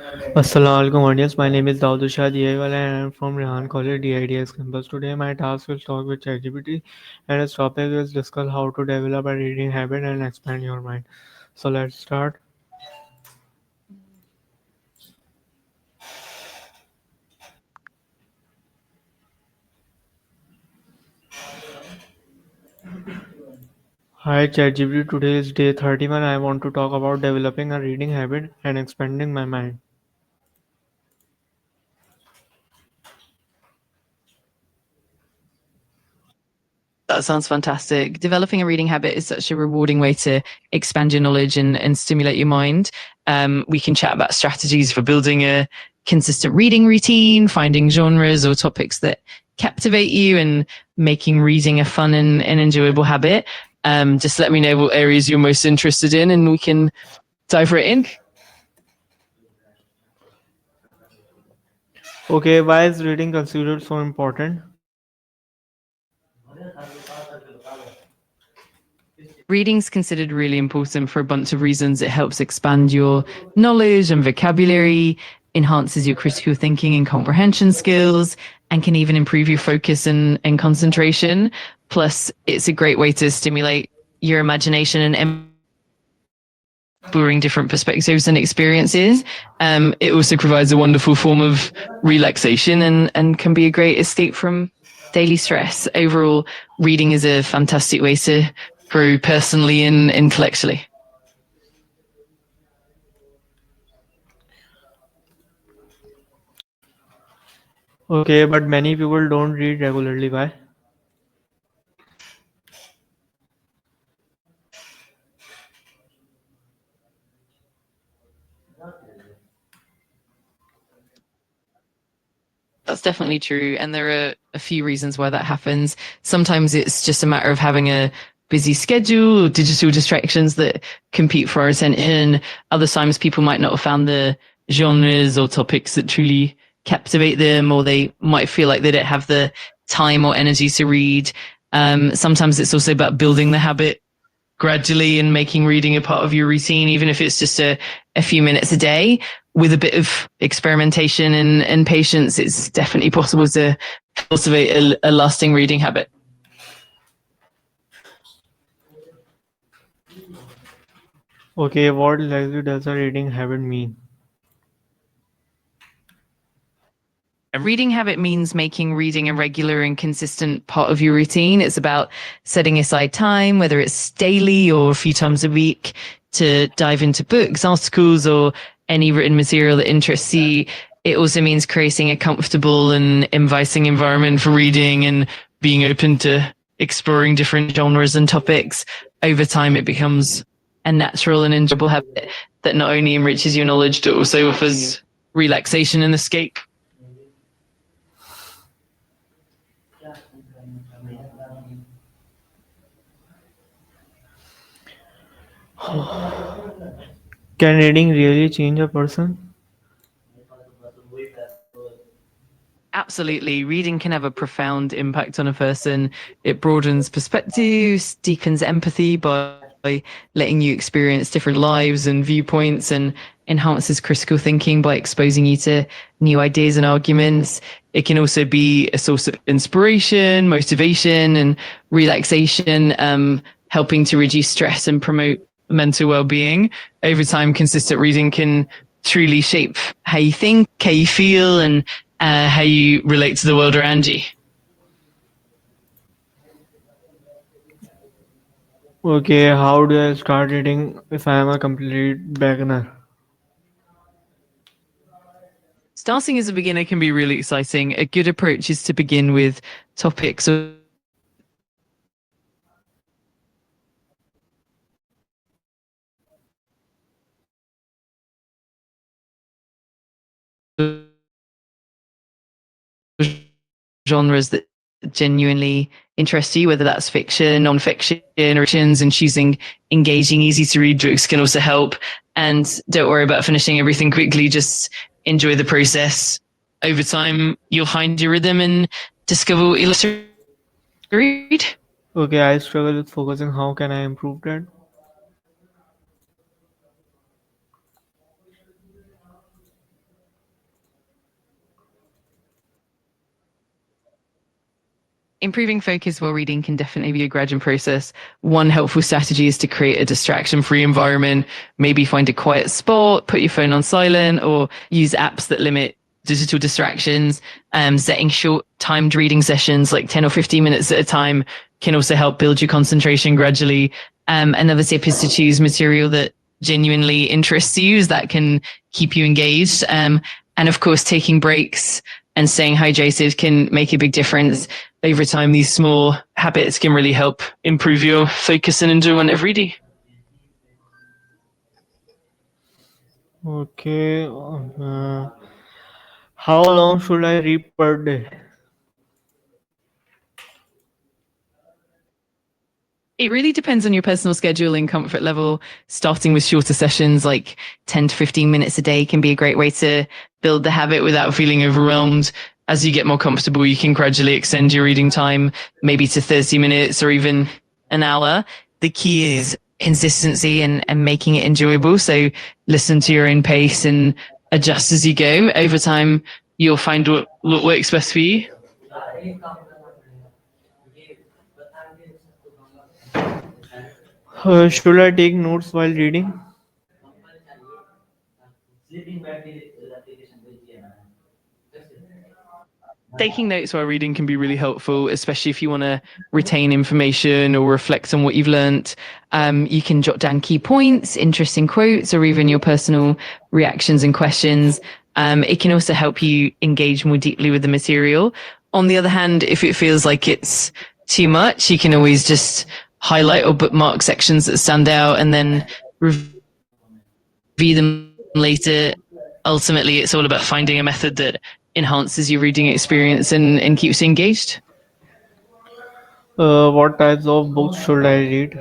Assalamualaikum audience. My name is Daud Shah and I'm from Rehan College DIDS campus. Today my task is talk with ChatGPT and its topic is discuss how to develop a reading habit and expand your mind. So let's start. Hi ChatGPT, today is day 31. I want to talk about developing a reading habit and expanding my mind. That sounds fantastic. Developing a reading habit is such a rewarding way to expand your knowledge and stimulate your mind. We can chat about strategies for building a consistent reading routine, finding genres or topics that captivate you, and making reading a fun and enjoyable habit. Just let me know what areas you're most interested in, and we can dive right in. Okay, why is reading considered so important? Reading's considered really important for a bunch of reasons. It helps expand your knowledge and vocabulary, enhances your critical thinking and comprehension skills, and can even improve your focus and concentration. Plus, it's a great way to stimulate your imagination and exploring different perspectives and experiences. It also provides a wonderful form of relaxation and can be a great escape from daily stress. Overall, reading is a fantastic way to grow personally and intellectually. Okay, but many people don't read regularly. Why? That's definitely true. And there are a few reasons why that happens. Sometimes it's just a matter of having a busy schedule or digital distractions that compete for our attention. Other times people might not have found the genres or topics that truly captivate them, or they might feel like they don't have the time or energy to read. Sometimes it's also about building the habit gradually and making reading a part of your routine, even if it's just a few minutes a day. With a bit of experimentation and patience, it's definitely possible to cultivate a lasting reading habit. Okay, what exactly does a reading habit mean? A reading habit means making reading a regular and consistent part of your routine. It's about setting aside time, whether it's daily or a few times a week, to dive into books, articles, or any written material that interests you. It also means creating a comfortable and inviting environment for reading and being open to exploring different genres and topics. Over time, it becomes a natural and enjoyable habit that not only enriches your knowledge, but also offers relaxation and escape. Can reading really change a person? Absolutely. Reading can have a profound impact on a person. It broadens perspectives, deepens empathy by letting you experience different lives and viewpoints, and enhances critical thinking by exposing you to new ideas and arguments. It can also be a source of inspiration, motivation, and relaxation, helping to reduce stress and promote mental well-being. Over time, consistent reading can truly shape how you think, how you feel, and how you relate to the world around you. Okay, how do I start reading if I am a complete beginner? Starting as a beginner can be really exciting. A good approach is to begin with topics or genres that genuinely interest you, whether that's fiction, non-fiction, or and choosing engaging, easy to read books can also help. And don't worry about finishing everything quickly. Just enjoy the process. Over time, you'll find your rhythm and discover what you like to read. Okay, I struggle with focusing. How can I improve that? Improving focus while reading can definitely be a gradual process. One helpful strategy is to create a distraction free environment. Maybe find a quiet spot, put your phone on silent, or use apps that limit digital distractions. Setting short timed reading sessions, like 10 or 15 minutes at a time, can also help build your concentration gradually. Another tip is to choose material that genuinely interests you, that can keep you engaged. And of course, taking breaks and staying hydrated can make a big difference. Over time, these small habits can really help improve your focus and enjoyment of reading. Okay. How long should I read per day? It really depends on your personal schedule and comfort level. Starting with shorter sessions, like 10 to 15 minutes a day, can be a great way to build the habit without feeling overwhelmed. As you get more comfortable, you can gradually extend your reading time, maybe to 30 minutes or even an hour. The key is consistency and making it enjoyable. So listen to your own pace and adjust as you go. Over time, you'll find what works best for you. Should I take notes while reading? Taking notes while reading can be really helpful, especially if you want to retain information or reflect on what you've learnt. You can jot down key points, interesting quotes, or even your personal reactions and questions. It can also help you engage more deeply with the material. On the other hand, if it feels like it's too much, you can always just highlight or bookmark sections that stand out and then review them later. Ultimately, it's all about finding a method that enhances your reading experience and keeps you engaged. What types of books should I read?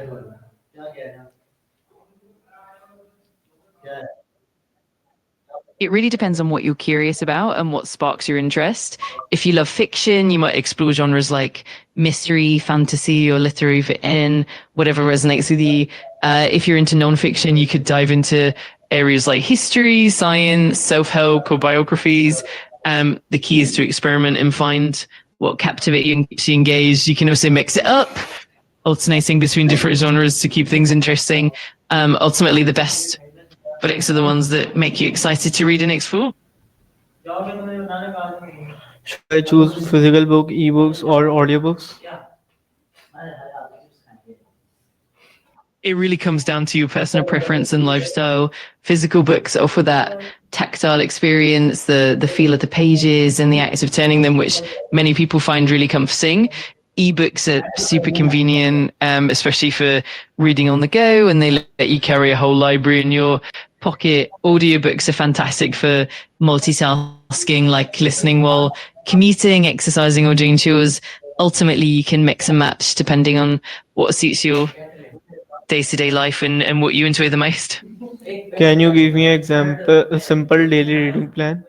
It really depends on what you're curious about and what sparks your interest. If you love fiction, you might explore genres like mystery, fantasy, or literary fiction, whatever resonates with you. If you're into nonfiction, you could dive into areas like history, science, self help, or biographies. The key is to experiment and find what captivates you and keeps you engaged. You can also mix it up, alternating between different genres to keep things interesting. Ultimately, the best books are the ones that make you excited to read and explore. Should I choose physical book, ebooks, or audiobooks? It really comes down to your personal preference and lifestyle. Physical books offer that tactile experience, the feel of the pages and the act of turning them, which many people find really comforting. Ebooks are super convenient, especially for reading on the go, and they let you carry a whole library in your pocket. Audiobooks are fantastic for multitasking, like listening while commuting, exercising, or doing chores. Ultimately, you can mix and match depending on what suits your day-to-day life and what you enjoy the most. Can you give me an example, a simple daily reading plan?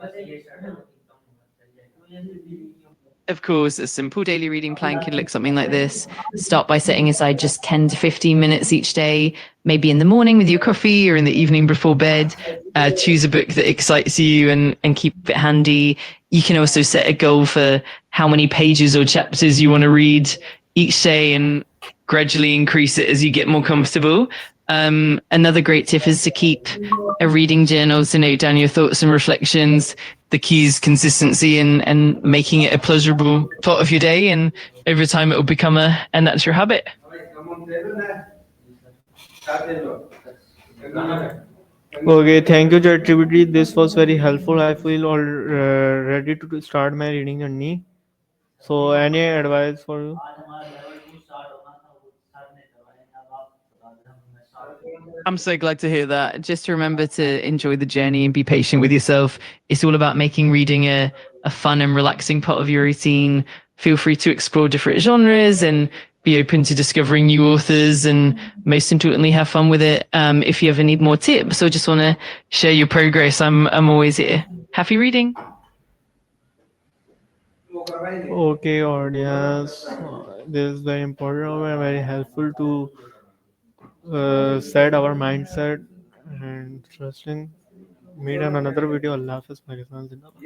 Of course, a simple daily reading plan can look something like this. Start by setting aside just 10 to 15 minutes each day, maybe in the morning with your coffee or in the evening before bed. Choose a book that excites you and keep it handy. You can also set a goal for how many pages or chapters you want to read each day and gradually increase it as you get more comfortable. Another great tip is to keep a reading journal to note down your thoughts and reflections. The key is consistency and making it a pleasurable part of your day. And over time, it will become a natural habit. Okay, thank you, ChatGPT. This was very helpful. I feel all ready to start my reading journey. So, any advice for you? I'm so glad to hear that. Just remember to enjoy the journey and be patient with yourself. It's all about making reading a fun and relaxing part of your routine. Feel free to explore different genres and be open to discovering new authors and most importantly, have fun with it. If you ever need more tips or just want to share your progress, I'm always here. Happy reading. Okay, audience. This is very important and very helpful to set our mindset and trusting. Meet on another video. Allah Hafiz. Pakistan Zindabad.